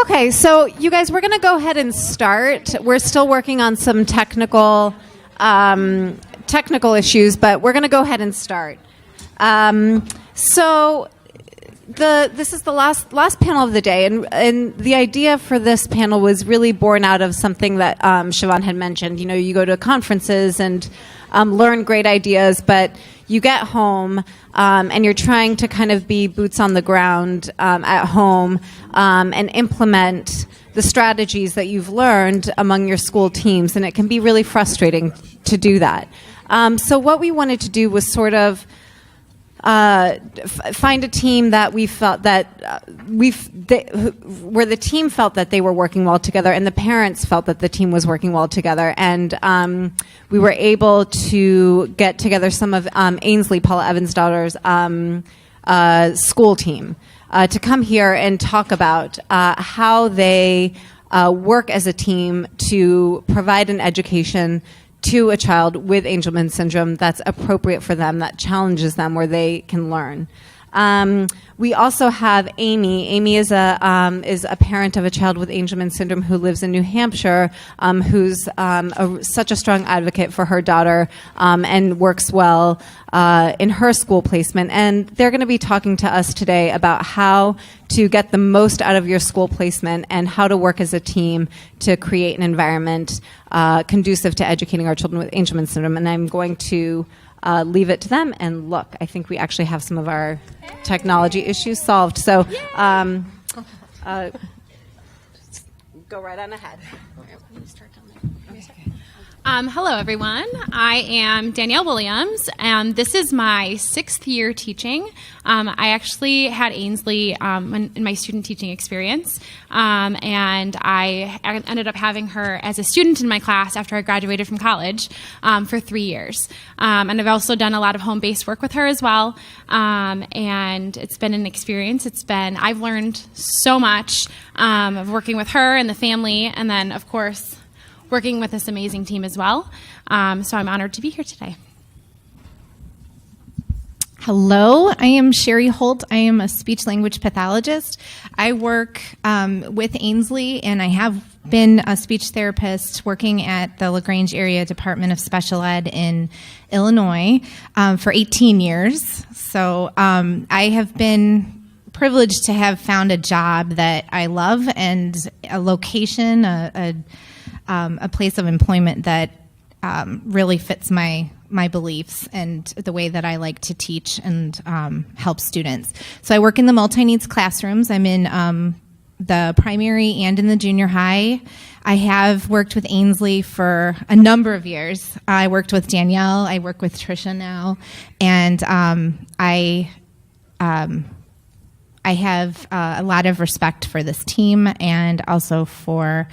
Okay, so you guys, we're going to go ahead and start. We're still working on some technical issues, but we're going to go ahead and start. This is the last panel of the day, and the idea for this panel was really born out of something that Siobhan had mentioned. You know, you go to conferences and learn great ideas, but you get home and you're trying to kind of be boots on the ground at home and implement the strategies that you've learned among your school teams, and it can be really frustrating to do that. So what we wanted to do was sort of find a team that we felt that where the team felt that they were working well together, and the parents felt that the team was working well together, and we were able to get together some of Ainsley, Paula Evans' daughter's school team to come here and talk about how they work as a team to provide an education to a child with Angelman syndrome that's appropriate for them, that challenges them, where they can learn. We also have Amy. Amy is a parent of a child with Angelman syndrome who lives in New Hampshire, who's such a strong advocate for her daughter and works well in her school placement. And they're going to be talking to us today about how to get the most out of your school placement and how to work as a team to create an environment conducive to educating our children with Angelman syndrome. And I'm going to leave it to them. And look, I think we actually have some of our technology issues solved. So go right on ahead. Hello, everyone. I am Danielle Williams, and this is my 6th year teaching. I actually had Ainsley in my student teaching experience, and I ended up having her as a student in my class after I graduated from college for 3 years. And I've also done a lot of home-based work with her as well, and it's been an experience. I've learned so much of working with her and the family, and then, of course, working with this amazing team as well. So I'm honored to be here today. Hello, I am Shari Holt. I am a speech-language pathologist. I work with Ainsley, and I have been a speech therapist working at the LaGrange Area Department of Special Ed in Illinois for 18 years. So I have been privileged to have found a job that I love and a location, a place of employment that really fits my beliefs and the way that I like to teach and help students. So I work in the multi-needs classrooms. I'm in the primary and in the junior high. I have worked with Ainsley for a number of years. I worked with Danielle. I work with Trish now. And I have a lot of respect for this team and also for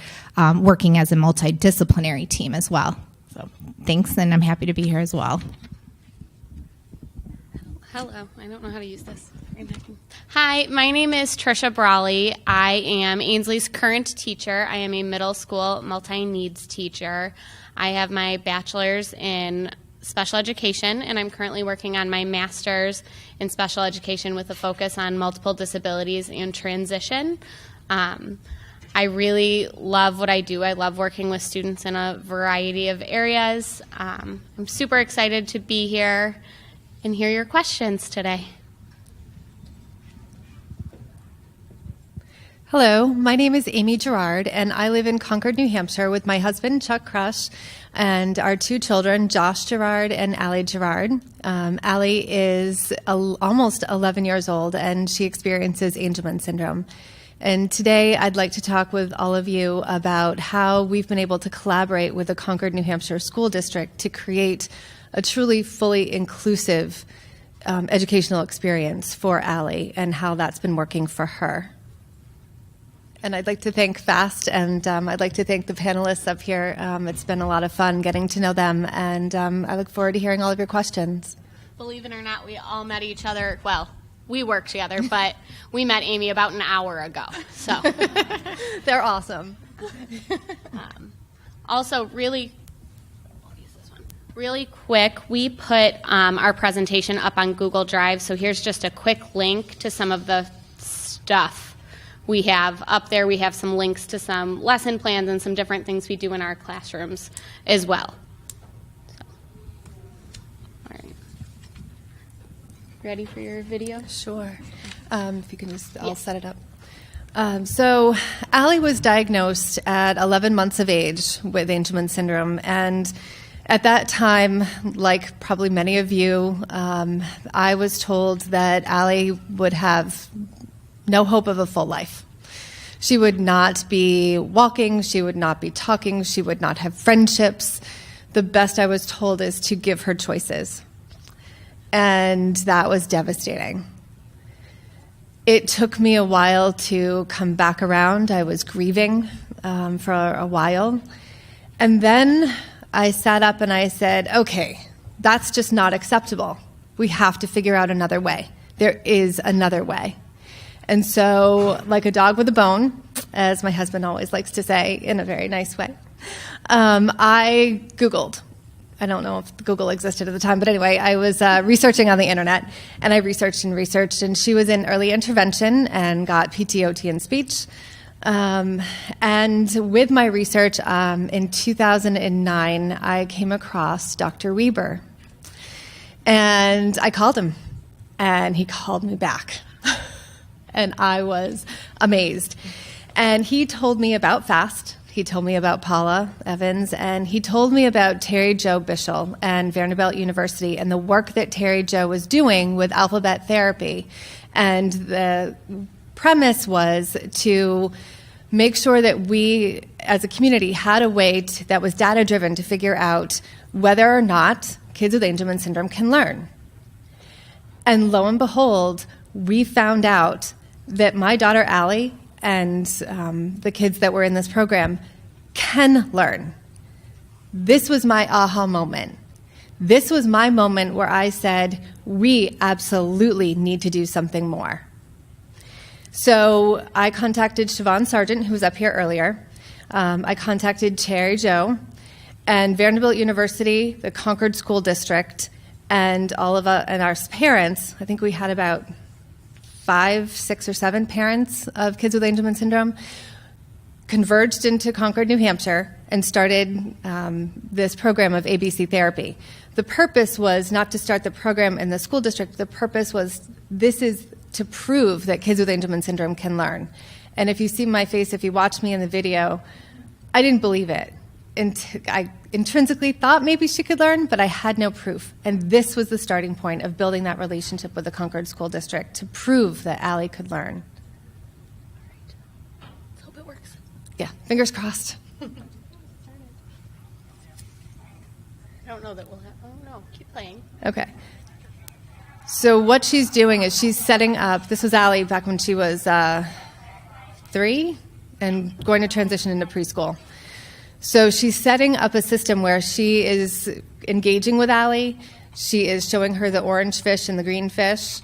working as a multidisciplinary team as well. So thanks, and I'm happy to be here as well. Hello, I don't know how to use this. Hi, my name is Trisha Brawley. I am Ainsley's current teacher. I am a middle school multi-needs teacher. I have my bachelor's in special education, and I'm currently working on my master's in special education with a focus on multiple disabilities and transition. I really love what I do. I love working with students in a variety of areas. I'm super excited to be here and hear your questions today. Hello, my name is Amy Girouard, and I live in Concord, New Hampshire with my husband, Chuck Crush, and our 2 children, Josh Girouard and Allie Girouard. Allie is almost 11 years old, and she experiences Angelman syndrome. And today I'd like to talk with all of you about how we've been able to collaborate with the Concord, New Hampshire School District to create a truly fully inclusive educational experience for Allie and how that's been working for her. And I'd like to thank FAST, and I'd like to thank the panelists up here. It's been a lot of fun getting to know them, and I look forward to hearing all of your questions. Believe it or not, we all met each other, well, we work together, but we met Amy about an hour ago. So they're awesome. Also, really quick, we put our presentation up on Google Drive, so here's just a quick link to some of the stuff we have up there, we have some links to some lesson plans and some different things we do in our classrooms as well. So, all right. Ready for your video? Sure. If you can just, I'll set it up. So Allie was diagnosed at 11 months of age with Angelman syndrome, and at that time, like probably many of you, I was told that Allie would have no hope of a full life. She would not be walking, she would not be talking, she would not have friendships. The best I was told is to give her choices. And that was devastating. It took me a while to come back around. I was grieving for a while. And then I sat up and I said, okay, that's just not acceptable. We have to figure out another way. There is another way. And so, like a dog with a bone, as my husband always likes to say in a very nice way, I Googled. I don't know if Google existed at the time, but anyway, I was researching on the internet, and I researched, and she was in early intervention and got PTOT and speech. And with my research, in 2009, I came across Dr. Weber. And I called him, and he called me back. And I was amazed. And he told me about FAST. He told me about Paula Evans, and he told me about Terry Jo Bischel and Vanderbilt University and the work that Terry Jo was doing with alphabet therapy. And the premise was to make sure that we, as a community, had a way that was data-driven to figure out whether or not kids with Angelman syndrome can learn. And lo and behold, we found out that my daughter Allie and the kids that were in this program can learn. This was my aha moment. This was my moment where I said, we absolutely need to do something more. So I contacted Siobhan Sargent, who was up here earlier. I contacted Terry Jo and Vanderbilt University, the Concord School District, and all of and our parents. I think we had about 5, 6, or 7 parents of kids with Angelman syndrome, converged into Concord, New Hampshire, and started this program of ABC therapy. The purpose was not to start the program in the school district. The purpose was, this is to prove that kids with Angelman syndrome can learn. And if you see my face, if you watch me in the video, I didn't believe it. I intrinsically thought maybe she could learn, but I had no proof. And this was the starting point of building that relationship with the Concord School District to prove that Allie could learn. Let's hope it works. Yeah, fingers crossed. I don't know that we'll have, oh no, keep playing. Okay. So what she's doing is she's setting up, this was Allie back when she was 3 and going to transition into preschool. So she's setting up a system where she is engaging with Allie. She is showing her the orange fish and the green fish.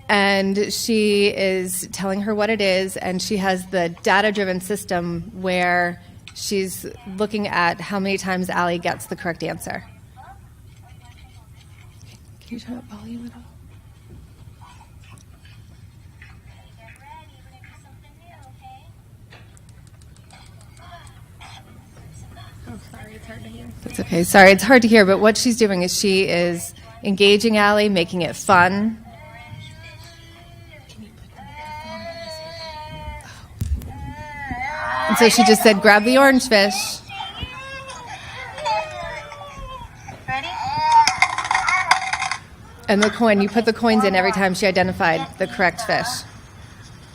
And she is telling her what it is. And she has the data-driven system where she's looking at how many times Allie gets the correct answer. Can you turn up volume at all? That's okay. Sorry, it's hard to hear, but what she's doing is she is engaging Allie, making it fun. And so she just said, grab the orange fish. Ready? And the coin, you put the coins in every time she identified the correct fish.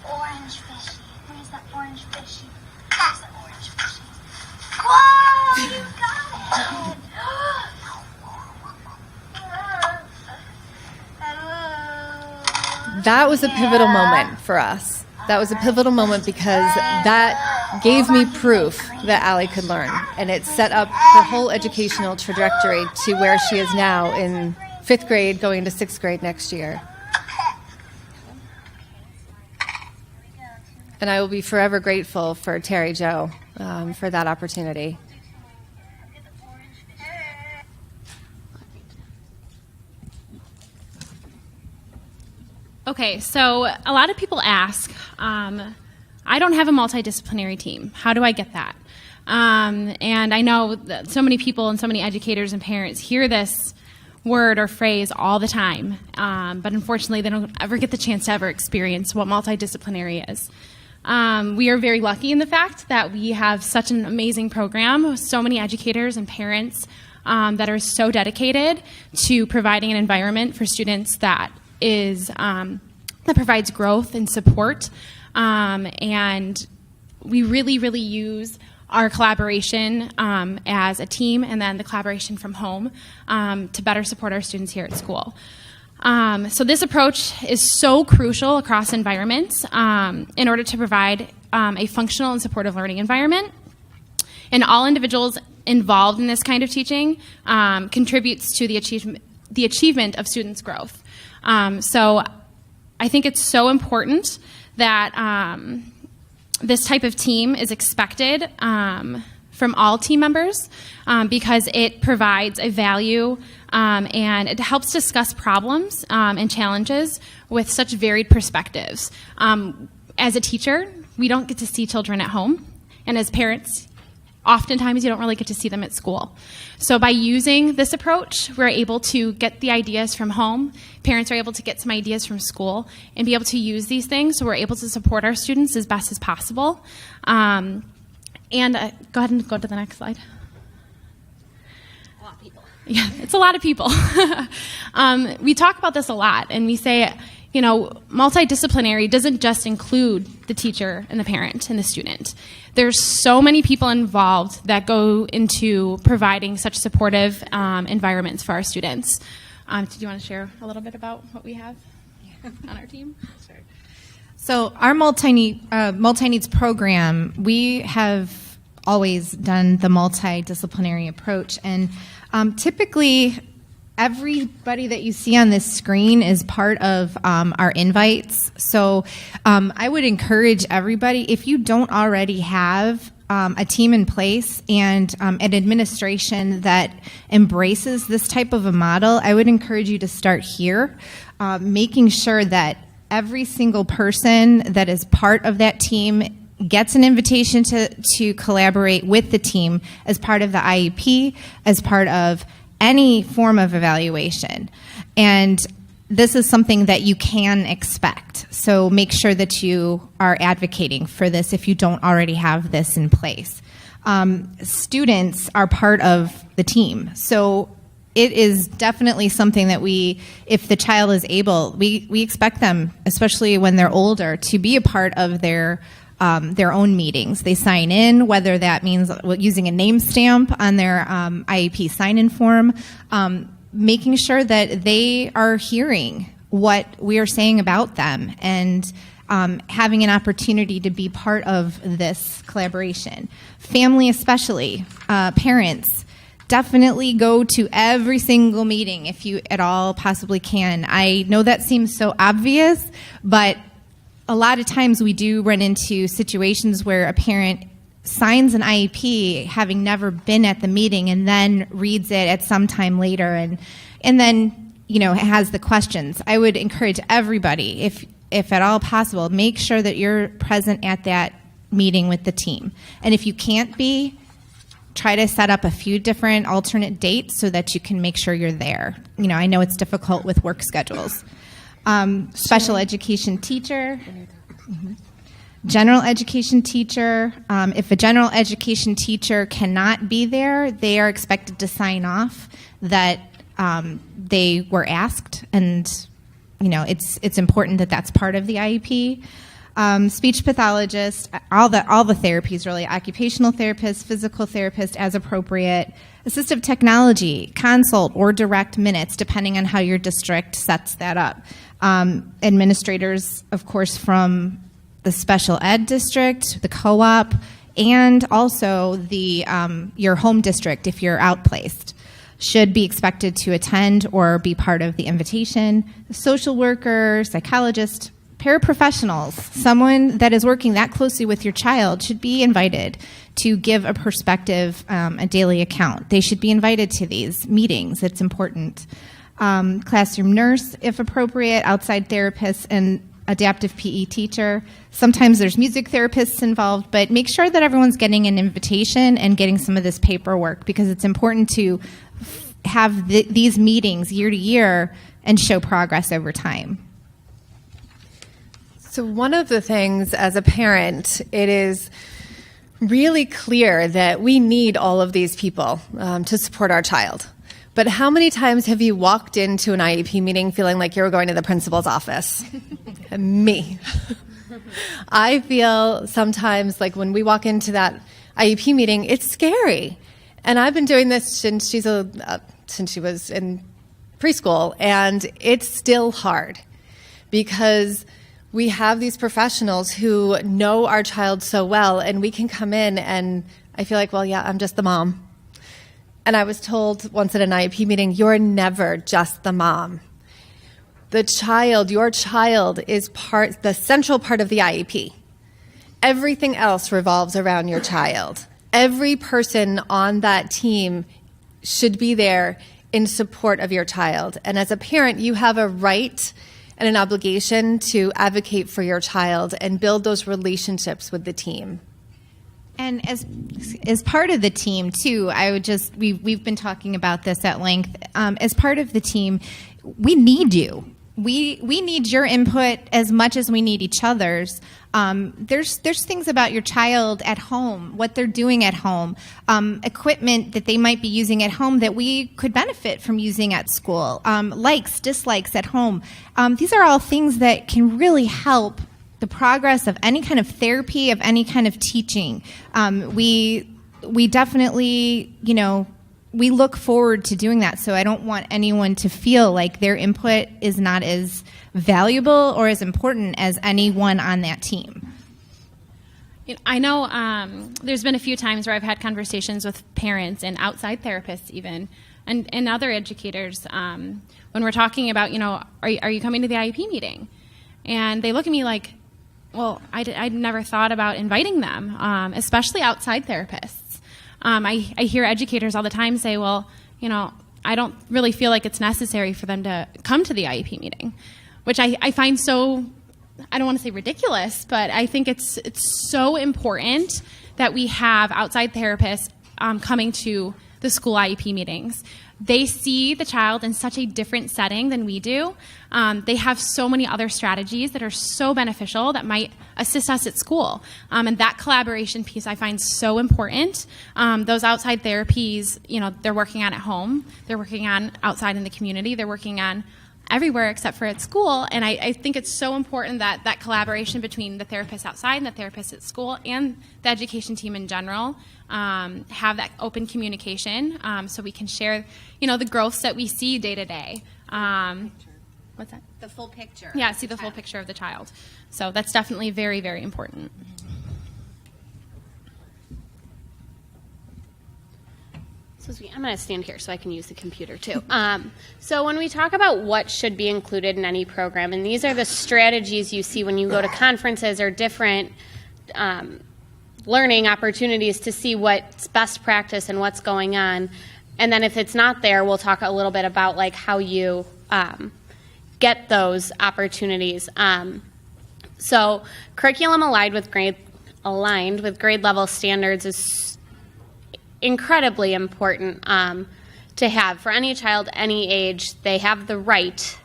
Orange fishy. Where's that orange fishy? That's the orange fishy. Whoa! You got it! That was a pivotal moment for us. That was a pivotal moment because that gave me proof that Allie could learn. And it set up her whole educational trajectory to where she is now in 5th grade, going into 6th grade next year. And I will be forever grateful for Terry Jo for that opportunity. Okay, so a lot of people ask, I don't have a multidisciplinary team. How do I get that? And I know that so many people and so many educators and parents hear this word or phrase all the time, but unfortunately they don't ever get the chance to ever experience what multidisciplinary is. We are very lucky in the fact that we have such an amazing program with so many educators and parents that are so dedicated to providing an environment for students that is that provides growth and support, and we really use our collaboration as a team, and then the collaboration from home to better support our students here at school. So this approach is so crucial across environments in order to provide a functional and supportive learning environment. And all individuals involved in this kind of teaching contributes to the achievement of students' growth. So I think it's so important that this type of team is expected from all team members because it provides a value and it helps discuss problems and challenges with such varied perspectives. As a teacher, we don't get to see children at home, and as parents, oftentimes you don't really get to see them at school. So by using this approach, we're able to get the ideas from home. Parents are able to get some ideas from school and be able to use these things so we're able to support our students as best as possible. Go ahead and go to the next slide. A lot of people. Yeah, it's a lot of people. We talk about this a lot, and we say, you know, multidisciplinary doesn't just include the teacher and the parent and the student. There's so many people involved that go into providing such supportive environments for our students. Did you want to share a little bit about what we have on our team? Sure. So our multi-needs program, we have always done the multidisciplinary approach, and typically everybody that you see on this screen is part of our invites. So I would encourage everybody, if you don't already have a team in place and an administration that embraces this type of a model, I would encourage you to start here, making sure that every single person that is part of that team gets an invitation to collaborate with the team as part of the IEP, as part of any form of evaluation. And this is something that you can expect. So make sure that you are advocating for this if you don't already have this in place. Students are part of the team. So it is definitely something that if the child is able, we expect them, especially when they're older, to be a part of their own meetings. They sign in, whether that means using a name stamp on their IEP sign-in form, making sure that they are hearing what we are saying about them and having an opportunity to be part of this collaboration. Family especially, parents, definitely go to every single meeting if you at all possibly can. I know that seems so obvious, but a lot of times we do run into situations where a parent signs an IEP having never been at the meeting and then reads it at some time later and then, you know, has the questions. I would encourage everybody, if at all possible, make sure that you're present at that meeting with the team. And if you can't be, try to set up a few different alternate dates so that you can make sure you're there. You know, I know it's difficult with work schedules. Special education teacher, general education teacher. If a general education teacher cannot be there, they are expected to sign off that they were asked, and you know it's important that that's part of the IEP. Speech pathologist, all the therapies really, occupational therapist, physical therapist as appropriate, assistive technology, consult or direct minutes depending on how your district sets that up. Administrators, of course, from the special ed district, the co-op, and also the your home district if you're outplaced should be expected to attend or be part of the invitation. Social worker, psychologist, paraprofessionals, someone that is working that closely with your child should be invited to give a perspective, a daily account. They should be invited to these meetings. It's important. Classroom nurse, if appropriate, outside therapists, and adaptive PE teacher. Sometimes there's music therapists involved, but make sure that everyone's getting an invitation and getting some of this paperwork, because it's important to have these meetings year to year and show progress over time. So one of the things as a parent, it is really clear that we need all of these people to support our child. But how many times have you walked into an IEP meeting feeling like you were going to the principal's office? Me. I feel sometimes like when we walk into that IEP meeting, it's scary. And I've been doing this since she was in preschool, and it's still hard because we have these professionals who know our child so well, and we can come in and I feel like, well, yeah, I'm just the mom. And I was told once at an IEP meeting, you're never just the mom. The child, your child is the central part of the IEP. Everything else revolves around your child. Every person on that team should be there in support of your child. And as a parent, you have a right and an obligation to advocate for your child and build those relationships with the team. And as part of the team too, we've been talking about this at length. As part of the team, we need you. We need your input as much as we need each other's. There's things about your child at home, what they're doing at home, equipment that they might be using at home that we could benefit from using at school, likes, dislikes at home. These are all things that can really help the progress of any kind of therapy, of any kind of teaching. We definitely, we look forward to doing that. So I don't want anyone to feel like their input is not as valuable or as important as anyone on that team. I know there's been a few times where I've had conversations with parents and outside therapists even, and other educators when we're talking about, are you coming to the IEP meeting? And they look at me like, well, I'd never thought about inviting them, especially outside therapists. I hear educators all the time say, well, I don't really feel like it's necessary for them to come to the IEP meeting, which I find so, I don't want to say ridiculous, but I think it's so important that we have outside therapists coming to the school IEP meetings. They see the child in such a different setting than we do. They have so many other strategies that are so beneficial that might assist us at school. And that collaboration piece I find so important. Those outside therapies, they're working on at home. They're working on outside in the community. They're working on everywhere except for at school. And I think it's so important that that collaboration between the therapists outside and the therapists at school and the education team in general have that open communication so we can share, the growths that we see day to day. What's that? The full picture. Yeah, see the full picture of the child. So that's definitely very, very important. I'm going to stand here so I can use the computer too. So when we talk about what should be included in any program, and these are the strategies you see when you go to conferences or different learning opportunities to see what's best practice and what's going on. And then if it's not there, we'll talk a little bit about like how you get those opportunities. So curriculum aligned with grade level standards is incredibly important to have. For any child, any age, they have the right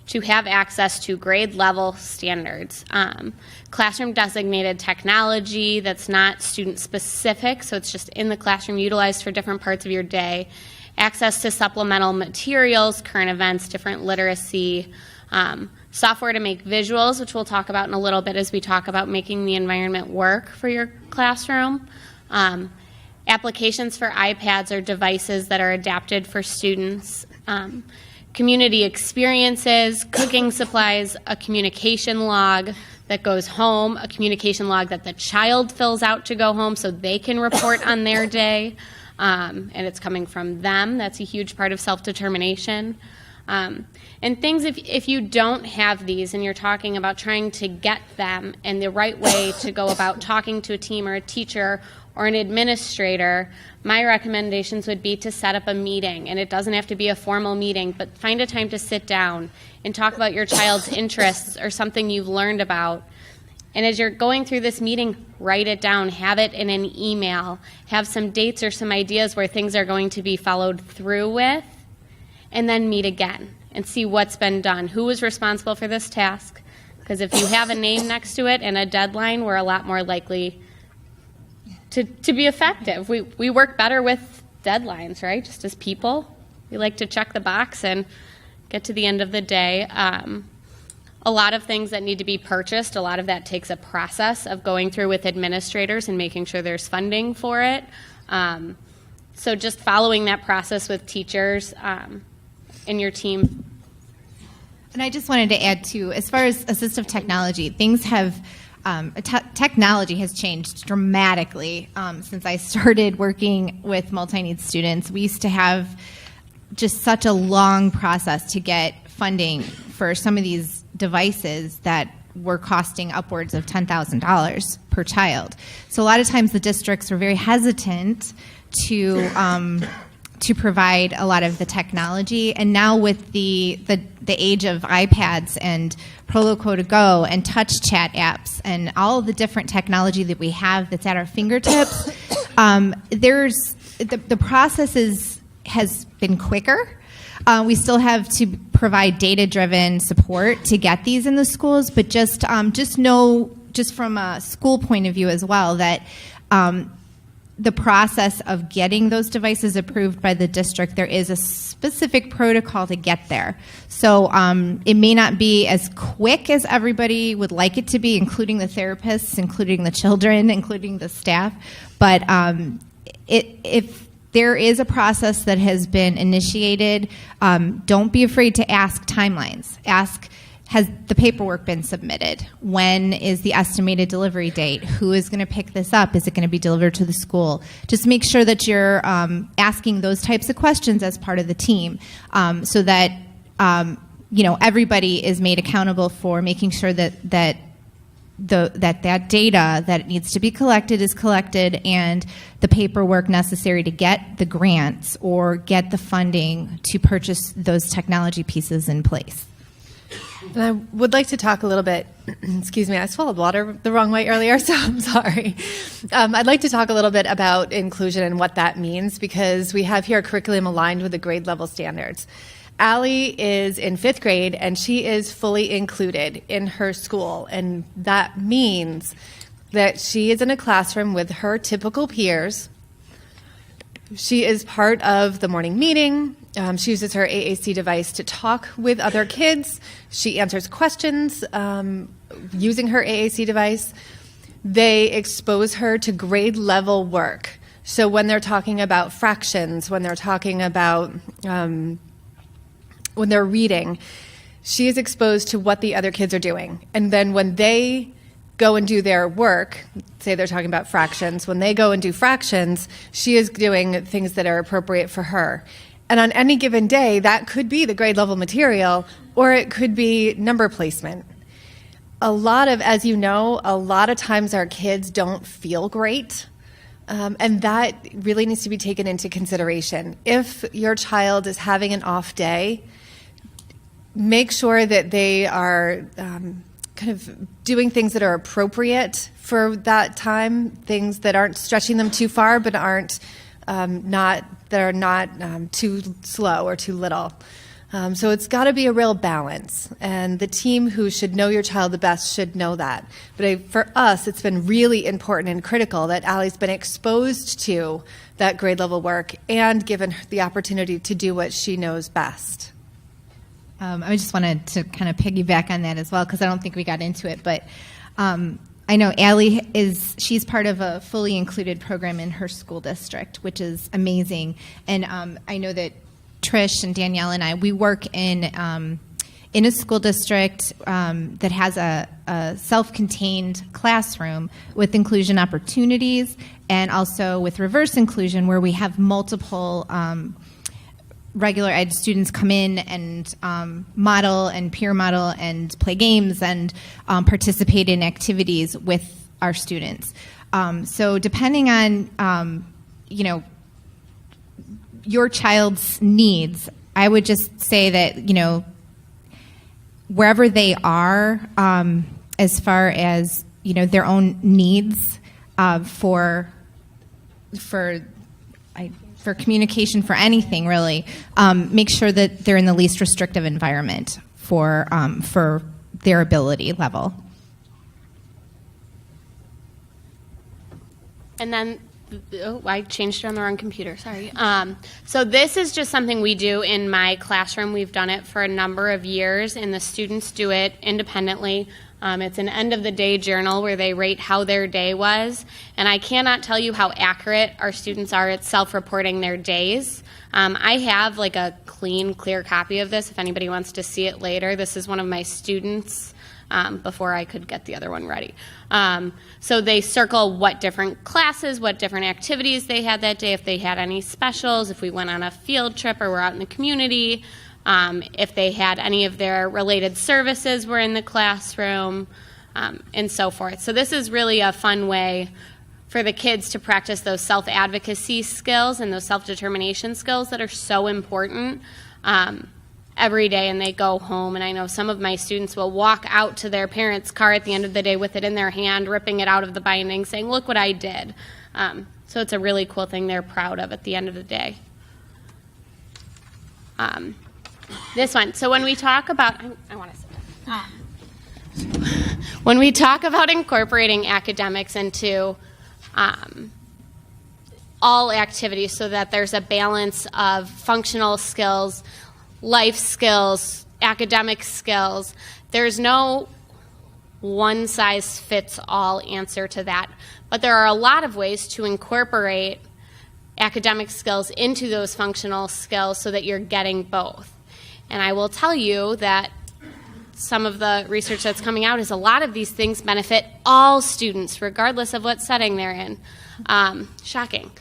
to have access to grade level standards. Classroom designated technology that's not student specific, so it's just in the classroom utilized for different parts of your day. Access to supplemental materials, current events, different literacy, software to make visuals, which we'll talk about in a little bit as we talk about making the environment work for your classroom. Applications for iPads or devices that are adapted for students, community experiences, cooking supplies, a communication log that goes home, a communication log that the child fills out to go home so they can report on their day, and it's coming from them. That's a huge part of self-determination. And things, if you don't have these and you're talking about trying to get them and the right way to go about talking to a team or a teacher or an administrator, my recommendations would be to set up a meeting. And it doesn't have to be a formal meeting, but find a time to sit down and talk about your child's interests or something you've learned about. And as you're going through this meeting, write it down, have it in an email, have some dates or some ideas where things are going to be followed through with, and then meet again and see what's been done. Who was responsible for this task? Because if you have a name next to it and a deadline, we're a lot more likely to be effective. We work better with deadlines, right? Just as people. We like to check the box and get to the end of the day. A lot of things that need to be purchased, a lot of that takes a process of going through with administrators and making sure there's funding for it. So just following that process with teachers and your team. And I just wanted to add, too, as far as assistive technology, things have, technology has changed dramatically since I started working with multi-needs students. We used to have just such a long process to get funding for some of these devices that were costing upwards of $10,000 per child. So a lot of times the districts were very hesitant to provide a lot of the technology. And now with the age of iPads and Proloco to Go and touch chat apps and all the different technology that we have that's at our fingertips, the process has been quicker. We still have to provide data-driven support to get these in the schools, but just know, just from a school point of view as well, that the process of getting those devices approved by the district, there is a specific protocol to get there. So it may not be as quick as everybody would like it to be, including the therapists, including the children, including the staff, but if there is a process that has been initiated, don't be afraid to ask timelines. Ask, has the paperwork been submitted? When is the estimated delivery date? Who is going to pick this up? Is it going to be delivered to the school? Just make sure that you're asking those types of questions as part of the team, so that everybody is made accountable for making sure that data that needs to be collected is collected, and the paperwork necessary to get the grants or get the funding to purchase those technology pieces in place. And I would like to talk a little bit, excuse me, I swallowed water the wrong way earlier, so I'm sorry. I'd like to talk a little bit about inclusion and what that means, because we have here a curriculum aligned with the grade level standards. Allie is in 5th grade, and she is fully included in her school, and that means that she is in a classroom with her typical peers. She is part of the morning meeting. She uses her AAC device to talk with other kids. She answers questions using her AAC device. They expose her to grade level work. So when they're talking about fractions, when they're talking about when they're reading, she is exposed to what the other kids are doing. And then when they go and do their work, say they're talking about fractions, when they go and do fractions, she is doing things that are appropriate for her. And on any given day, that could be the grade level material, or it could be number placement. As you know, a lot of times our kids don't feel great. And that really needs to be taken into consideration. If your child is having an off day, make sure that they are kind of doing things that are appropriate for that time, things that aren't stretching them too far, but aren't not too slow or too little. So it's got to be a real balance, and the team who should know your child the best should know that. But for us, it's been really important and critical that Allie's been exposed to that grade level work and given the opportunity to do what she knows best. I just wanted to kind of piggyback on that as well, because I don't think we got into it, but I know Allie she's part of a fully included program in her school district, which is amazing. And I know that Trish and Danielle and I, we work in a school district that has a self-contained classroom with inclusion opportunities, and also with reverse inclusion, where we have multiple regular ed students come in and model and peer model and play games and participate in activities with our students. So depending on, your child's needs, I would just say that, wherever they are, as far as, their own needs for communication, for anything really, make sure that they're in the least restrictive environment for their ability level. And then, I changed it on the wrong computer, sorry. So this is just something we do in my classroom. We've done it for a number of years, and the students do it independently. It's an end-of-the-day journal where they rate how their day was. And I cannot tell you how accurate our students are at self-reporting their days. I have like a clean, clear copy of this if anybody wants to see it later. This is one of my students before I could get the other one ready. So they circle what different classes, what different activities they had that day, if they had any specials, if we went on a field trip or were out in the community, if they had any of their related services were in the classroom, and so forth. So this is really a fun way for the kids to practice those self-advocacy skills and those self-determination skills that are so important every day, and they go home. And I know some of my students will walk out to their parents' car at the end of the day with it in their hand, ripping it out of the binding, saying, look what I did. So it's a really cool thing they're proud of at the end of the day. This one. So when we talk about, I want to sit down. When we talk about incorporating academics into all activities so that there's a balance of functional skills, life skills, academic skills, there's no one-size-fits-all answer to that. But there are a lot of ways to incorporate academic skills into those functional skills so that you're getting both. And I will tell you that some of the research that's coming out is a lot of these things benefit all students, regardless of what setting they're in. Shocking.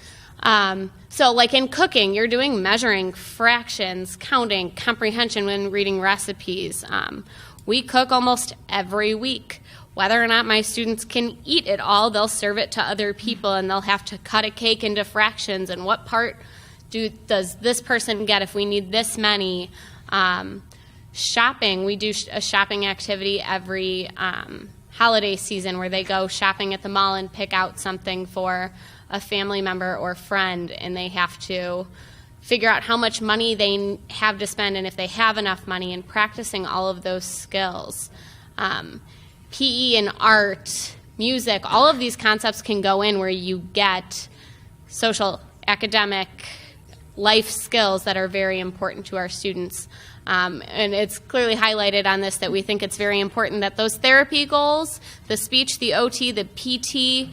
So like in cooking, you're doing measuring, fractions, counting, comprehension when reading recipes. We cook almost every week. Whether or not my students can eat it all, they'll serve it to other people, and they'll have to cut a cake into fractions, and what part does this person get if we need this many. Shopping, we do a shopping activity every holiday season where they go shopping at the mall and pick out something for a family member or friend, and they have to figure out how much money they have to spend and if they have enough money, and practicing all of those skills. PE and art, music, all of these concepts can go in where you get social, academic, life skills that are very important to our students. And it's clearly highlighted on this that we think it's very important that those therapy goals, the speech, the OT, the PT,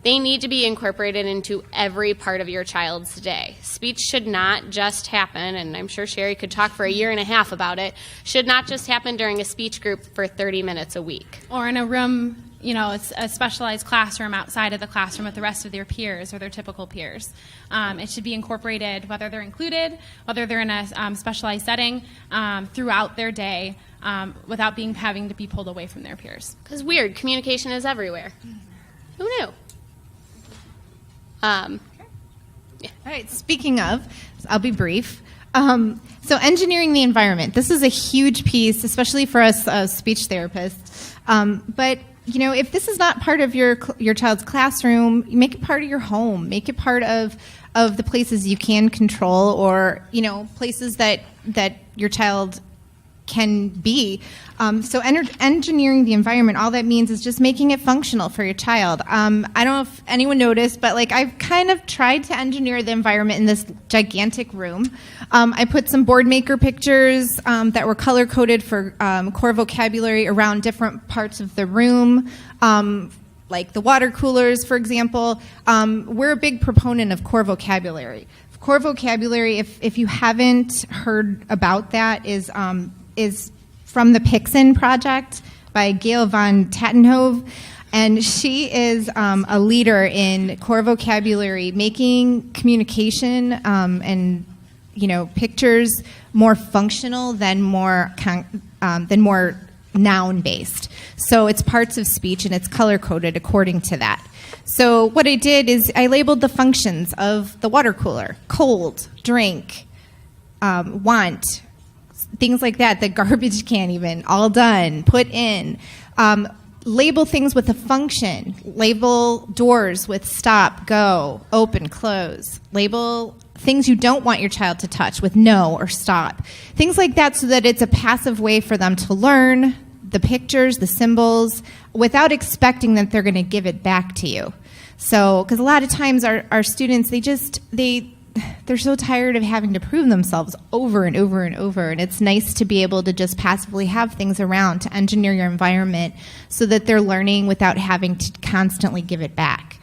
they need to be incorporated into every part of your child's day. Speech should not just happen, and I'm sure Shari could talk for a year and a half about it, should not just happen during a speech group for 30 minutes a week. Or in a room, it's a specialized classroom outside of the classroom with the rest of their peers or their typical peers. It should be incorporated, whether they're included, whether they're in a specialized setting, throughout their day, without having to be pulled away from their peers. Because weird, communication is everywhere. Who knew? Yeah. All right, speaking of, I'll be brief. So engineering the environment. This is a huge piece, especially for us speech therapists. But if this is not part of your child's classroom, make it part of your home. Make it part of the places you can control, or places that your child can be. So engineering the environment, all that means is just making it functional for your child. I don't know if anyone noticed, but I've kind of tried to engineer the environment in this gigantic room. I put some board maker pictures that were color coded for core vocabulary around different parts of the room. Like the water coolers, for example. We're a big proponent of core vocabulary. Core vocabulary, if you haven't heard about that, is from the Pixin project by Gail von Tattenhove, and she is a leader in core vocabulary, making communication and pictures more functional than more noun based. So it's parts of speech and it's color coded according to that. So what I did is I labeled the functions of the water cooler: cold, drink, want, things like that. The garbage can, even, all done, put in. Label things with a function. Label doors with stop, go, open, close. Label things you don't want your child to touch with no or stop. Things like that, so that it's a passive way for them to learn the pictures, the symbols, without expecting that they're going to give it back to you. So, because a lot of times our students, they're so tired of having to prove themselves over and over and over, and it's nice to be able to just passively have things around to engineer your environment so that they're learning without having to constantly give it back.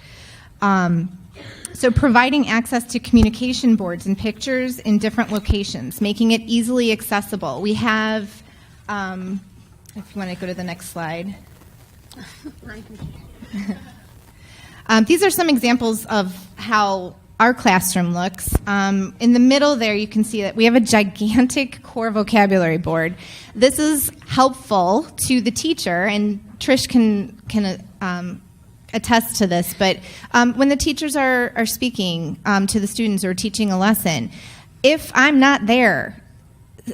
So providing access to communication boards and pictures in different locations, making it easily accessible. We have, if you want to go to the next slide. These are some examples of how our classroom looks. In the middle there, you can see that we have a gigantic core vocabulary board. This is helpful to the teacher, and Trish can attest to this, but when the teachers are speaking to the students or teaching a lesson, if I'm not there,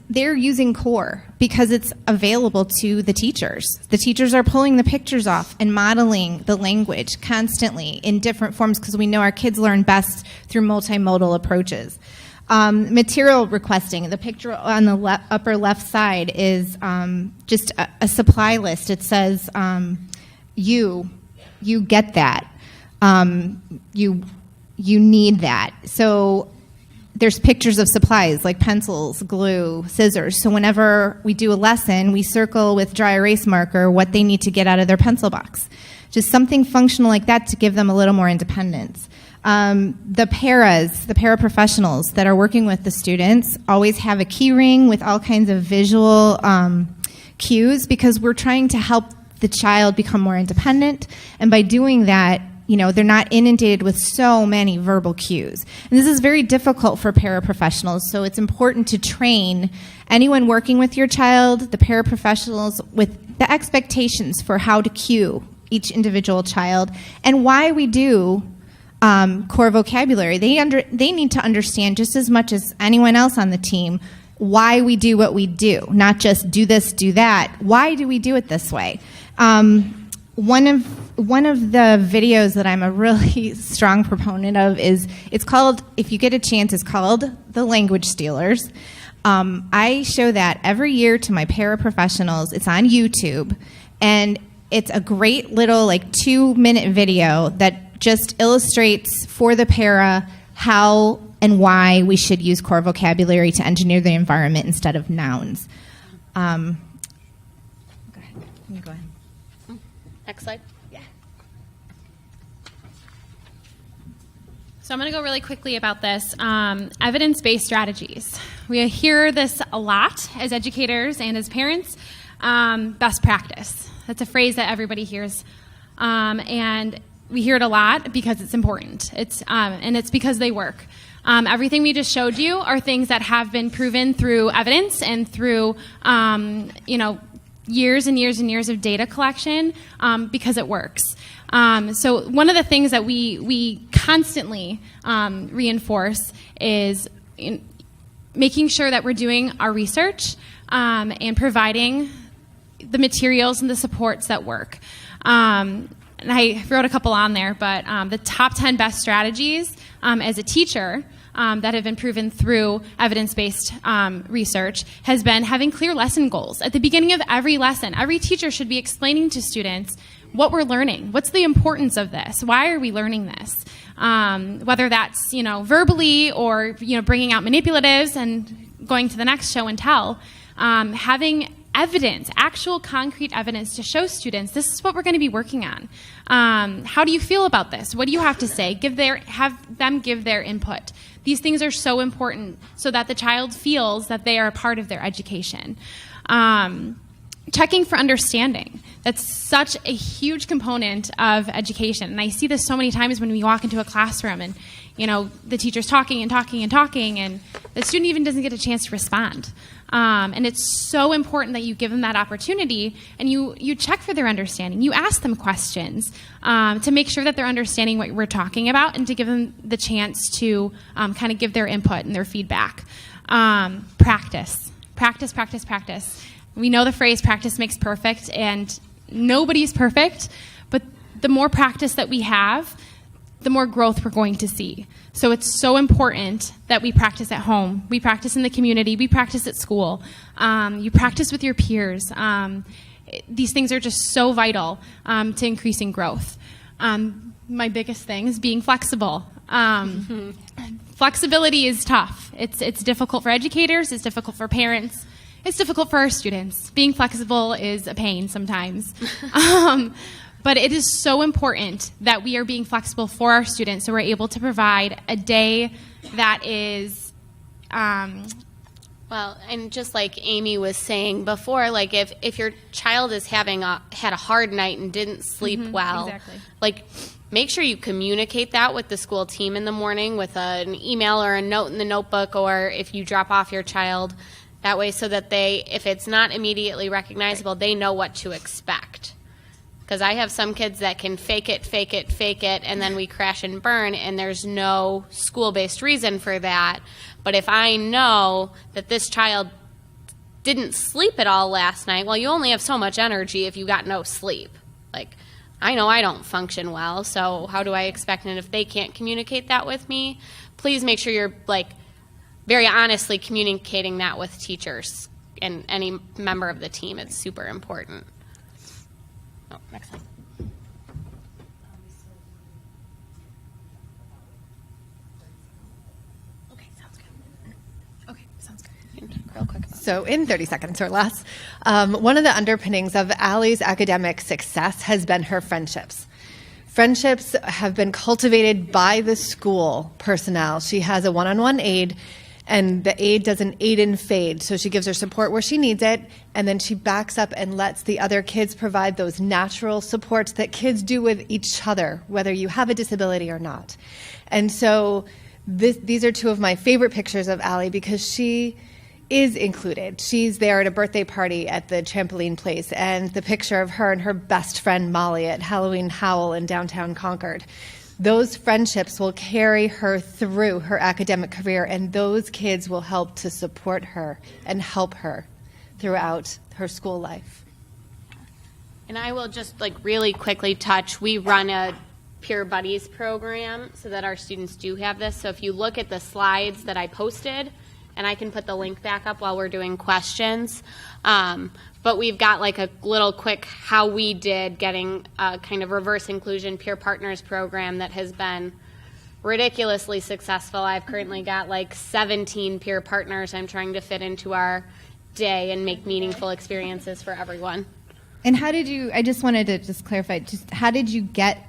they're using core because it's available to the teachers. The teachers are pulling the pictures off and modeling the language constantly in different forms, because we know our kids learn best through multimodal approaches. Material requesting. The picture on the upper left side is just a supply list. It says, you get that. You need that. So there's pictures of supplies like pencils, glue, scissors. So whenever we do a lesson, we circle with dry erase marker what they need to get out of their pencil box. Just something functional like that to give them a little more independence. The paraprofessionals that are working with the students always have a key ring with all kinds of visual cues, because we're trying to help the child become more independent. And by doing that, they're not inundated with so many verbal cues. And this is very difficult for paraprofessionals, so it's important to train anyone working with your child, the paraprofessionals, with the expectations for how to cue each individual child and why we do core vocabulary. They need to understand just as much as anyone else on the team why we do what we do, not just do this, do that. Why do we do it this way? One of the videos that I'm a really strong proponent of it's called, if you get a chance, it's called The Language Stealers. I show that every year to my paraprofessionals. It's on YouTube, and it's a great little 2-minute video that just illustrates for the para how and why we should use core vocabulary to engineer the environment instead of nouns. Go ahead. You go ahead. Next slide. Yeah. So I'm going to go really quickly about this. Evidence-based strategies. We hear this a lot as educators and as parents. Best practice. That's a phrase that everybody hears. And we hear it a lot because it's important. And it's because they work. Everything we just showed you are things that have been proven through evidence and through, years and years and years of data collection because it works. So one of the things that we constantly reinforce is making sure that we're doing our research and providing the materials and the supports that work. And I wrote a couple on there, but the top 10 best strategies as a teacher that have been proven through evidence-based research has been having clear lesson goals. At the beginning of every lesson, every teacher should be explaining to students what we're learning. What's the importance of this? Why are we learning this? Whether that's verbally or bringing out manipulatives and going to the next show and tell, having evidence, actual concrete evidence to show students this is what we're going to be working on. How do you feel about this? What do you have to say? Have them give their input. These things are so important so that the child feels that they are a part of their education. checking for understanding. That's such a huge component of education. And I see this so many times when we walk into a classroom and, the teacher's talking and talking and talking, and the student even doesn't get a chance to respond. And it's so important that you give them that opportunity and you check for their understanding. You ask them questions to make sure that they're understanding what we're talking about and to give them the chance to kind of give their input and their feedback. Practice. Practice, practice, practice. We know the phrase practice makes perfect, and nobody's perfect, but the more practice that we have, the more growth we're going to see. So it's so important that we practice at home, we practice in the community, we practice at school, you practice with your peers. These things are just so vital to increasing growth. My biggest thing is being flexible. Flexibility is tough. It's difficult for educators, it's difficult for parents, it's difficult for our students. Being flexible is a pain sometimes. But it is so important that we are being flexible for our students so we're able to provide a day that is... Well, and just like Amy was saying before, like if your child is had a hard night and didn't sleep well, exactly. like make sure you communicate that with the school team in the morning with an email or a note in the notebook, or if you drop off your child that way, so that if it's not immediately recognizable, they know what to expect. Because I have some kids that can fake it, and then we crash and burn, and there's no school-based reason for that. But if I know that this child didn't sleep at all last night, well, you only have so much energy if you got no sleep. Like, I know I don't function well, so how do I expect? And if they can't communicate that with me, please make sure you're, very honestly communicating that with teachers and any member of the team. It's super important. Oh, next slide. Okay, sounds good. Real quick. So in 30 seconds or less, one of the underpinnings of Allie's academic success has been her friendships. Friendships have been cultivated by the school personnel. She has a one-on-one aide, and the aide does an aid and fade. So she gives her support where she needs it, and then she backs up and lets the other kids provide those natural supports that kids do with each other, whether you have a disability or not. And so these are two of my favorite pictures of Allie because she is included. She's there at a birthday party at the trampoline place, and the picture of her and her best friend Molly at Halloween Howl in downtown Concord. Those friendships will carry her through her academic career, and those kids will help to support her and help her throughout her school life. And I will just really quickly touch, we run a Peer Buddies program so that our students do have this. So if you look at the slides that I posted, and I can put the link back up while we're doing questions. But we've got a little quick how we did getting a kind of reverse inclusion peer partners program that has been ridiculously successful. I've currently got 17 peer partners I'm trying to fit into our day and make meaningful experiences for everyone. And how did you, I just wanted to clarify, how did you get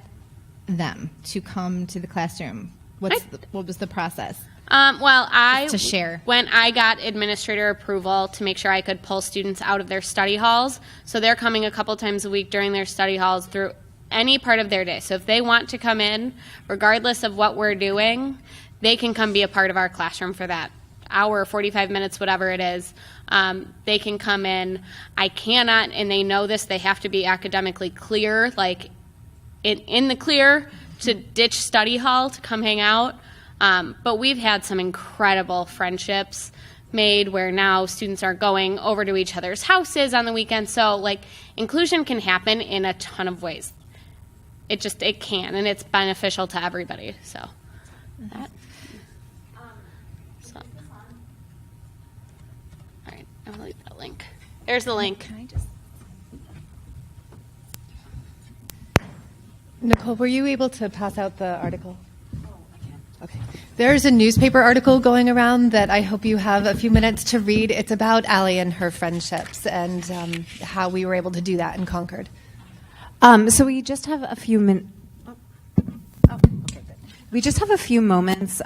them to come to the classroom? What was the process? To share. When I got administrator approval to make sure I could pull students out of their study halls, so they're coming a couple times a week during their study halls through any part of their day. So if they want to come in, regardless of what we're doing, they can come be a part of our classroom for that hour, 45 minutes, whatever it is. They can come in. I cannot, and they know this, they have to be academically clear, in the clear to ditch study hall to come hang out. But we've had some incredible friendships made where now students are going over to each other's houses on the weekend. So inclusion can happen in a ton of ways. It can, and it's beneficial to everybody. So that. All right, I'll leave that link. There's the link. Nicole, were you able to pass out the article? Okay. There's a newspaper article going around that I hope you have a few minutes to read. It's about Allie and her friendships and how we were able to do that in Concord. So we just have a few minutes. We just have a few moments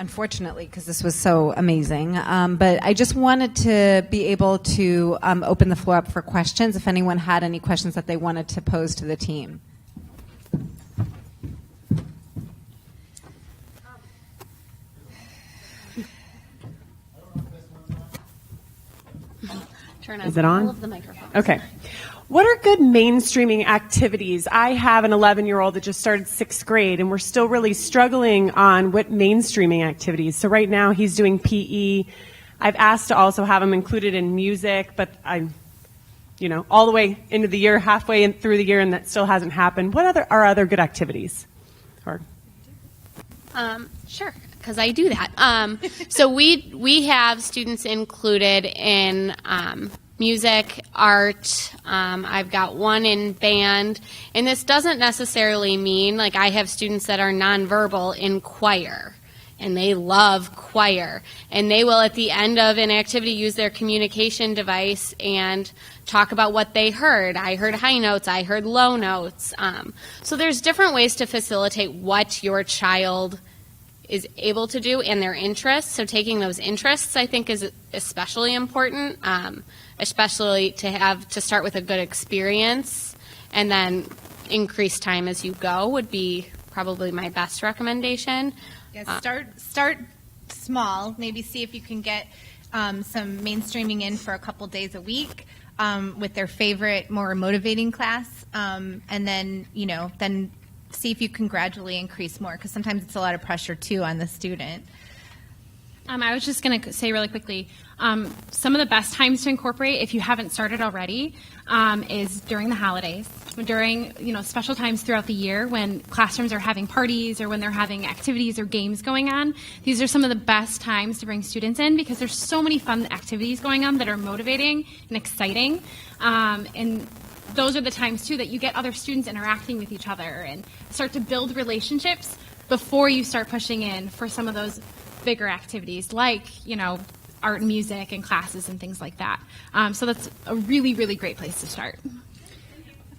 unfortunately, because this was so amazing. But I just wanted to be able to open the floor up for questions if anyone had any questions that they wanted to pose to the team. Is it on? Okay. What are good mainstreaming activities? I have an 11-year-old that just started 6th grade, and we're still really struggling on what mainstreaming activities. So right now he's doing PE. I've asked to also have him included in music, but I'm, all the way into the year, halfway through the year, and that still hasn't happened. What are other good activities? Sure, because I do that. So we have students included in music, art. I've got one in band, and this doesn't necessarily mean like I have students that are nonverbal in choir, and they love choir, and they will at the end of an activity use their communication device and talk about what they heard. I heard high notes, I heard low notes. So there's different ways to facilitate what your child is able to do and their interests. So taking those interests, I think, is especially important, especially to start with a good experience and then increase time as you go would be probably my best recommendation. Yeah, start small. Maybe see if you can get some mainstreaming in for a couple days a week with their favorite, more motivating class, and then then see if you can gradually increase more, because sometimes it's a lot of pressure too on the student. I was just going to say really quickly, some of the best times to incorporate, if you haven't started already, is during the holidays, during special times throughout the year when classrooms are having parties or when they're having activities or games going on. These are some of the best times to bring students in because there's so many fun activities going on that are motivating and exciting, and those are the times too that you get other students interacting with each other and start to build relationships before you start pushing in for some of those bigger activities like art and music and classes and things like that. So that's a really, really great place to start.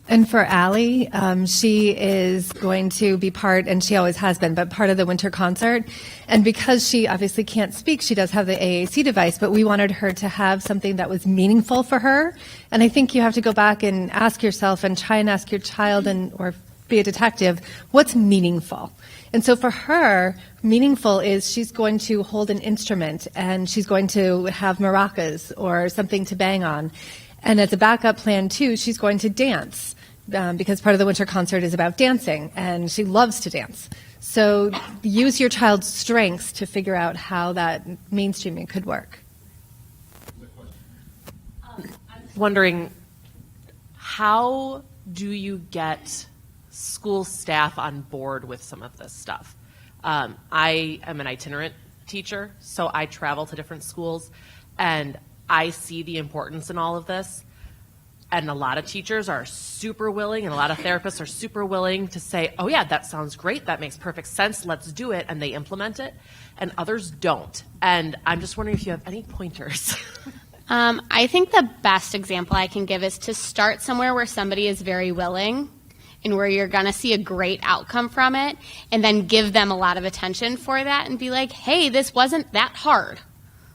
And for Allie, she is going to be part, and she always has been, but part of the winter concert. And because she obviously can't speak, she does have the AAC device, but we wanted her to have something that was meaningful for her. And I think you have to go back and ask yourself and try and ask your child or be a detective, what's meaningful? And so for her, meaningful is she's going to hold an instrument and she's going to have maracas or something to bang on. And as a backup plan too, she's going to dance because part of the winter concert is about dancing and she loves to dance. So use your child's strengths to figure out how that mainstreaming could work. Wondering, how do you get school staff on board with some of this stuff? I am an itinerant teacher, so I travel to different schools, and I see the importance in all of this. And a lot of teachers are super willing, and a lot of therapists are super willing to say, oh yeah, that sounds great, that makes perfect sense, let's do it, and they implement it. And others don't. And I'm just wondering if you have any pointers. I think the best example I can give is to start somewhere where somebody is very willing and where you're going to see a great outcome from it, and then give them a lot of attention for that and be like, hey, this wasn't that hard.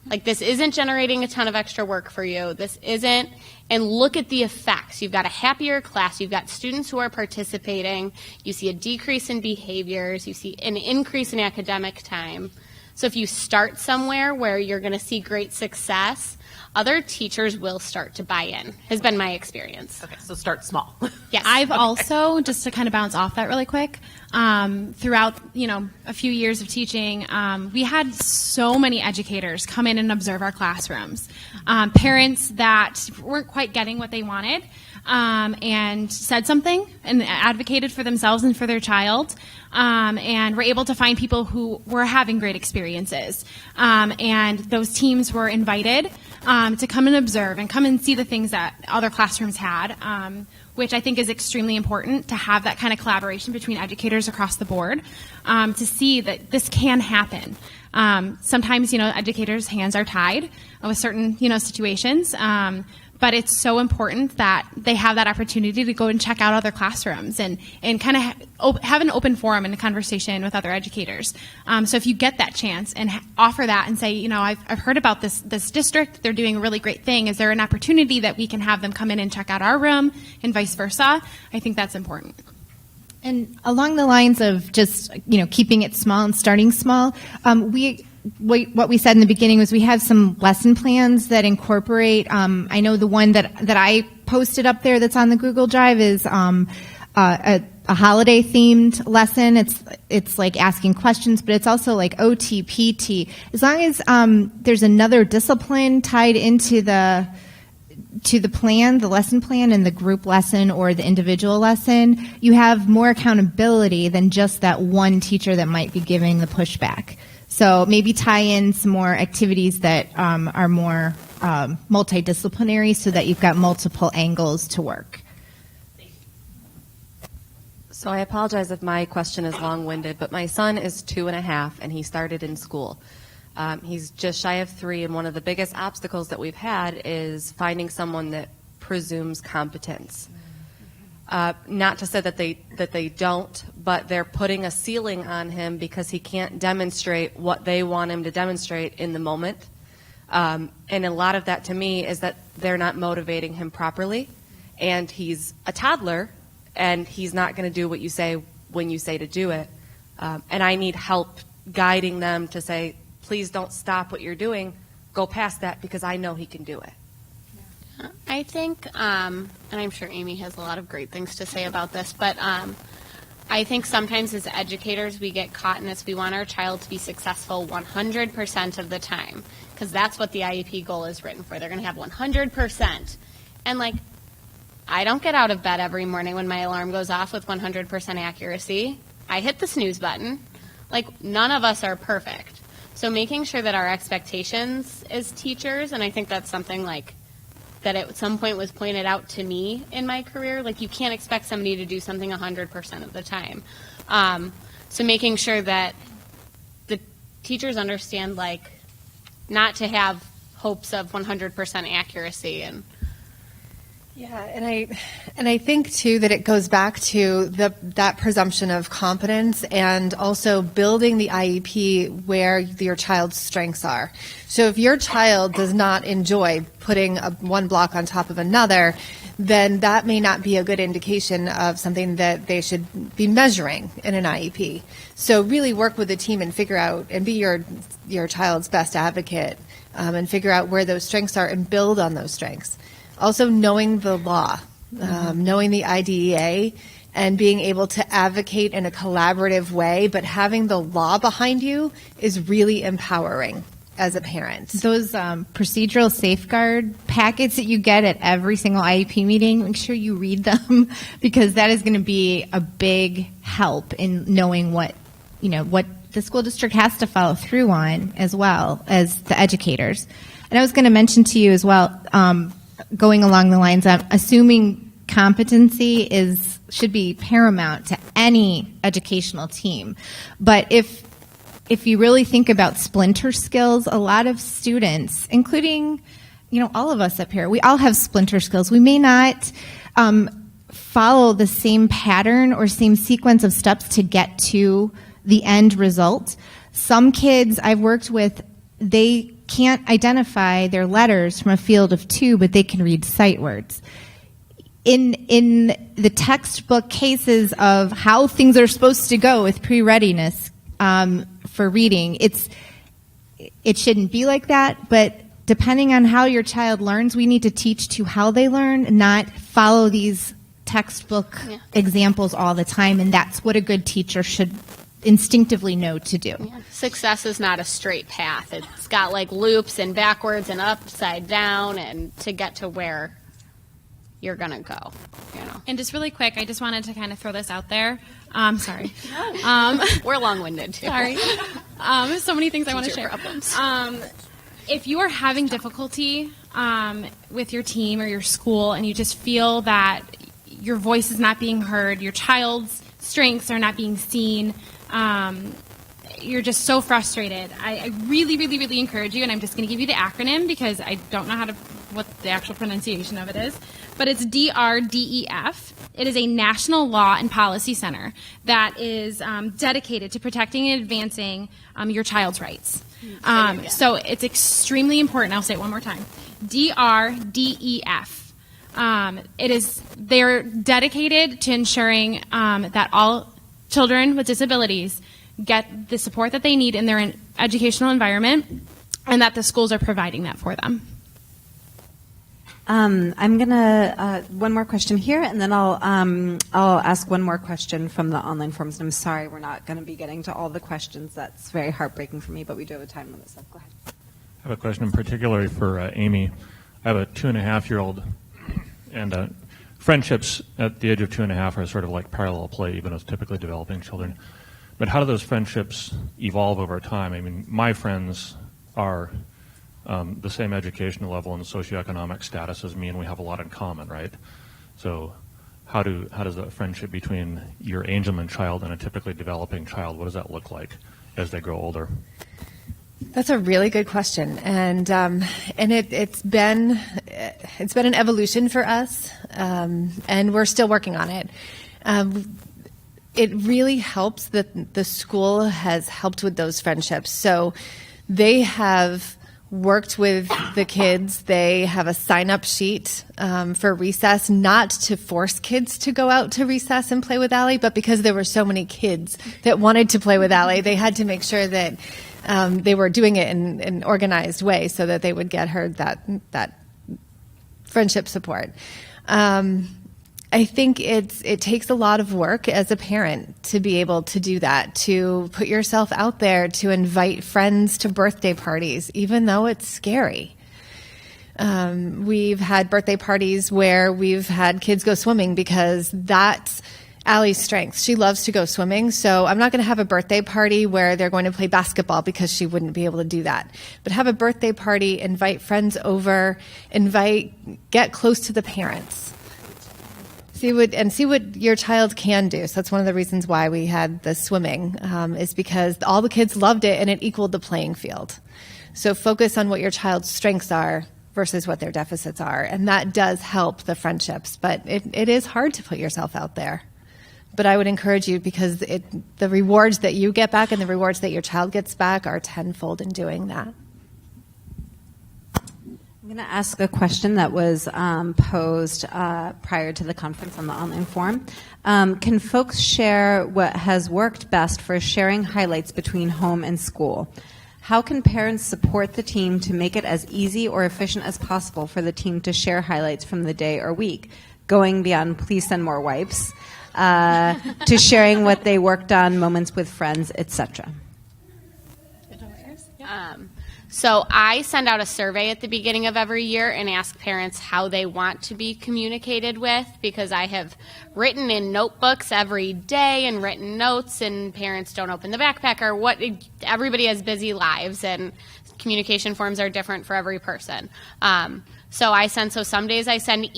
Like, this isn't generating a ton of extra work for you. This isn't, and look at the effects. You've got a happier class. You've got students who are participating. You see a decrease in behaviors. You see an increase in academic time. So if you start somewhere where you're going to see great success, other teachers will start to buy in, has been my experience. Okay, so start small. Yes. I've also, just to kind of bounce off that really quick, throughout, a few years of teaching, we had so many educators come in and observe our classrooms. Parents that weren't quite getting what they wanted and said something and advocated for themselves and for their child, and were able to find people who were having great experiences. And those teams were invited to come and observe and come and see the things that other classrooms had, which I think is extremely important, to have that kind of collaboration between educators across the board, to see that this can happen. Sometimes, educators' hands are tied with certain, situations, but it's so important that they have that opportunity to go and check out other classrooms and kind of have an open forum and a conversation with other educators. So if you get that chance and offer that and say, you know, I've heard about this district, they're doing a really great thing. Is there an opportunity that we can have them come in and check out our room and vice versa? I think that's important. And along the lines of just, you know, keeping it small and starting small, what we said in the beginning was we have some lesson plans that incorporate, I know the one that I posted up there that's on the Google Drive is a holiday themed lesson. It's like asking questions, but it's also like OT, PT. As long as there's another discipline tied into the plan, the lesson plan, and the group lesson or the individual lesson, you have more accountability than just that one teacher that might be giving the pushback. So maybe tie in some more activities that are more multidisciplinary so that you've got multiple angles to work. So I apologize if my question is long-winded, but my son is 2.5 and he started in school. He's just shy of 3, and one of the biggest obstacles that we've had is finding someone that presumes competence. Not to say that they don't, but they're putting a ceiling on him because he can't demonstrate what they want him to demonstrate in the moment. And a lot of that to me is that they're not motivating him properly, and he's a toddler, and he's not going to do what you say when you say to do it. And I need help guiding them to say, please don't stop what you're doing, go past that because I know he can do it. I think, and I'm sure Amy has a lot of great things to say about this, but I think sometimes as educators we get caught in this. We want our child to be successful 100% of the time because that's what the IEP goal is written for. They're going to have 100%. And like, I don't get out of bed every morning when my alarm goes off with 100% accuracy. I hit the snooze button. Like, none of us are perfect. So making sure that our expectations as teachers, and I think that's something like that at some point was pointed out to me in my career, like you can't expect somebody to do something 100% of the time. So making sure that the teachers understand, like, not to have hopes of 100% accuracy. And yeah, and I think too that it goes back to that presumption of competence and also building the IEP where your child's strengths are. So if your child does not enjoy putting one block on top of another, then that may not be a good indication of something that they should be measuring in an IEP. So really work with the team and figure out and be your child's best advocate and figure out where those strengths are and build on those strengths. Also knowing the law, knowing the IDEA, and being able to advocate in a collaborative way, but having the law behind you is really empowering as a parent. Those procedural safeguard packets that you get at every single IEP meeting, make sure you read them because that is going to be a big help in knowing what the school district has to follow through on, as well as the educators. And I was going to mention to you as well, going along the lines of assuming competency should be paramount to any educational team. But if you really think about splinter skills, a lot of students, including, all of us up here, we all have splinter skills. We may not follow the same pattern or same sequence of steps to get to the end result. Some kids I've worked with, they can't identify their letters from a field of 2, but they can read sight words. In the textbook cases of how things are supposed to go with pre-readiness for reading, it shouldn't be like that, but depending on how your child learns, we need to teach to how they learn, not follow these textbook examples all the time, and that's what a good teacher should instinctively know to do. Yeah. Success is not a straight path. It's got like loops and backwards and upside down, and to get to where you're gonna go, And just really quick, I just wanted to kind of throw this out there. Sorry. We're long-winded too. Sorry. So many things I want to share. If you are having difficulty with your team or your school, and you just feel that your voice is not being heard, your child's strengths are not being seen, you're just so frustrated, I really, really, really encourage you, and I'm just going to give you the acronym because I don't know how to what the actual pronunciation of it is, but it's DRDEF. It is a national law and policy center that is dedicated to protecting and advancing your child's rights. So it's extremely important. I'll say it one more time. DRDEF. They're dedicated to ensuring that all children with disabilities get the support that they need in their educational environment, and that the schools are providing that for them. I'm gonna one more question here, and then I'll ask one more question from the online forums. And I'm sorry we're not going to be getting to all the questions. That's very heartbreaking for me, but we do have a time limit. So go ahead. I have a question particularly for Amy. I have a 2.5-year-old, and friendships at the age of 2.5 are sort of like parallel play, even as typically developing children. But how do those friendships evolve over time? I mean, my friends are the same educational level and socioeconomic status as me, and we have a lot in common, right? So how does the friendship between your Angelman child and a typically developing child, what does that look like as they grow older? That's a really good question, and it's been an evolution for us, and we're still working on it. It really helps that the school has helped with those friendships. So they have worked with the kids. They have a sign-up sheet for recess, not to force kids to go out to recess and play with Allie, but because there were so many kids that wanted to play with Allie, they had to make sure that they were doing it in an organized way so that they would get her that friendship support. I think it takes a lot of work as a parent to be able to do that, to put yourself out there, to invite friends to birthday parties, even though it's scary. We've had birthday parties where we've had kids go swimming because that's Allie's strength. She loves to go swimming, so I'm not going to have a birthday party where they're going to play basketball because she wouldn't be able to do that. But have a birthday party, invite friends over, get close to the parents. See what your child can do. So that's one of the reasons why we had the swimming, is because all the kids loved it and it equaled the playing field. So focus on what your child's strengths are versus what their deficits are, and that does help the friendships. But it is hard to put yourself out there. But I would encourage you, because the rewards that you get back and the rewards that your child gets back are tenfold in doing that. I'm going to ask a question that was posed prior to the conference on the online forum. Can folks share what has worked best for sharing highlights between home and school? How can parents support the team to make it as easy or efficient as possible for the team to share highlights from the day or week, going beyond please send more wipes, to sharing what they worked on, moments with friends, etc.? So I send out a survey at the beginning of every year and ask parents how they want to be communicated with, because I have written in notebooks every day and written notes, and parents don't open the backpack, or everybody has busy lives and communication forms are different for every person. So some days I send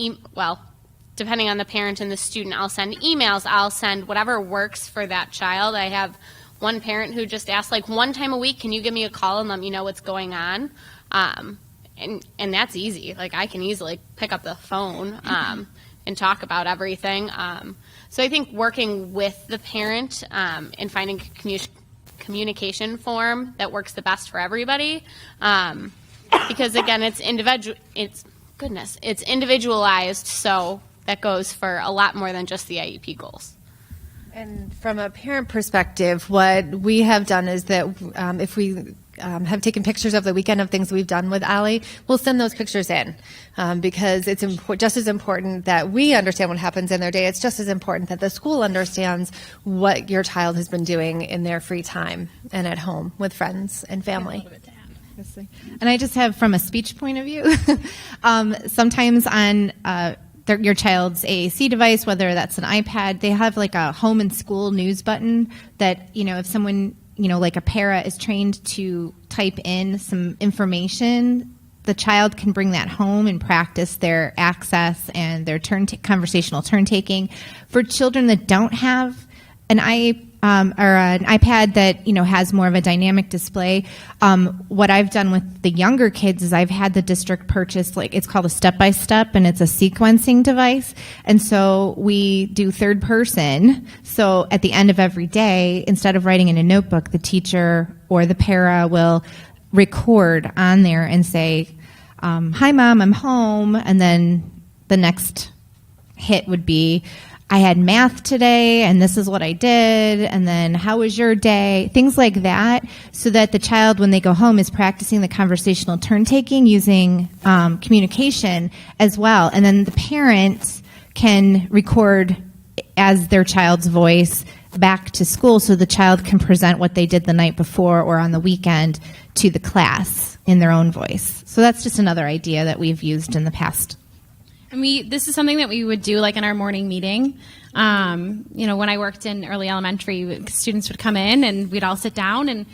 depending on the parent and the student, I'll send emails, I'll send whatever works for that child. I have one parent who just asked, one time a week, can you give me a call and let me know what's going on? And that's easy. I can easily pick up the phone and talk about everything. So I think working with the parent and finding communication form that works the best for everybody, because again, it's individualized, so that goes for a lot more than just the IEP goals. And from a parent perspective, what we have done is that if we have taken pictures of the weekend of things we've done with Allie, we'll send those pictures in because it's just as important that we understand what happens in their day. It's just as important that the school understands what your child has been doing in their free time and at home with friends and family. And I just have, from a speech point of view, sometimes on your child's AAC device, whether that's an iPad, they have a home and school news button that, if someone, like a para is trained to type in some information, the child can bring that home and practice their access and their conversational turn taking. For children that don't have an or an iPad that has more of a dynamic display. What I've done with the younger kids is I've had the district purchase, like, it's called a step-by-step, and it's a sequencing device. And so we do third person. So at the end of every day, instead of writing in a notebook, the teacher or the para will record on there and say, "Hi, Mom, I'm home," and then the next hit would be, "I had math today, and this is what I did," and then, "How was your day?" Things like that, so that the child, when they go home, is practicing the conversational turn-taking using communication as well. And then the parents can record as their child's voice back to school, so the child can present what they did the night before or on the weekend to the class in their own voice. So that's just another idea that we've used in the past. And this is something that we would do like in our morning meeting. When I worked in early elementary, students would come in and we'd all sit down and,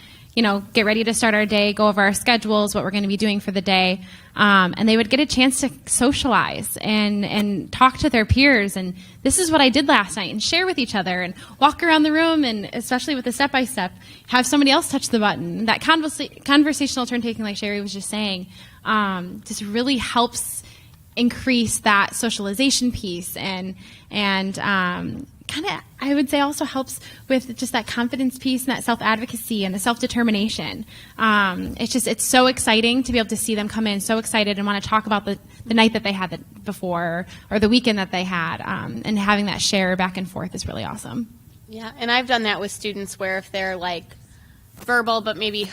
get ready to start our day, go over our schedules, what we're going to be doing for the day. And they would get a chance to socialize and talk to their peers. And this is what I did last night, and share with each other and walk around the room, and especially with the step-by-step, have somebody else touch the button. That conversational turn-taking, like Shari was just saying, just really helps increase that socialization piece and kind of, I would say, also helps with just that confidence piece and that self-advocacy and the self-determination. It's so exciting to be able to see them come in so excited and want to talk about the night that they had before or the weekend that they had, and having that share back and forth is really awesome. Yeah, and I've done that with students where if they're like verbal but maybe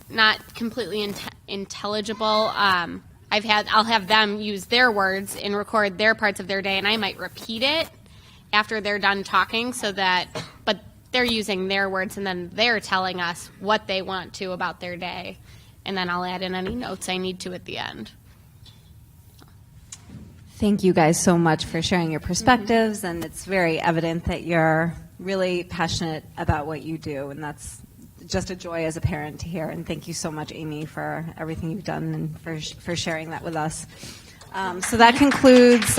not completely intelligible, I'll have them use their words and record their parts of their day, and I might repeat it after they're done talking, but they're using their words, and then they're telling us what they want to about their day, and then I'll add in any notes I need to at the end. Thank you guys so much for sharing your perspectives, and it's very evident that you're really passionate about what you do, and that's just a joy as a parent to hear. And thank you so much, Amy, for everything you've done and for sharing that with us. So that concludes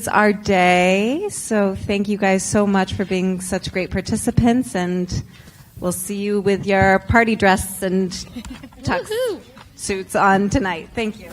our day. So thank you guys so much for being such great participants, and we'll see you with your party dress and tux suits on tonight. Thank you.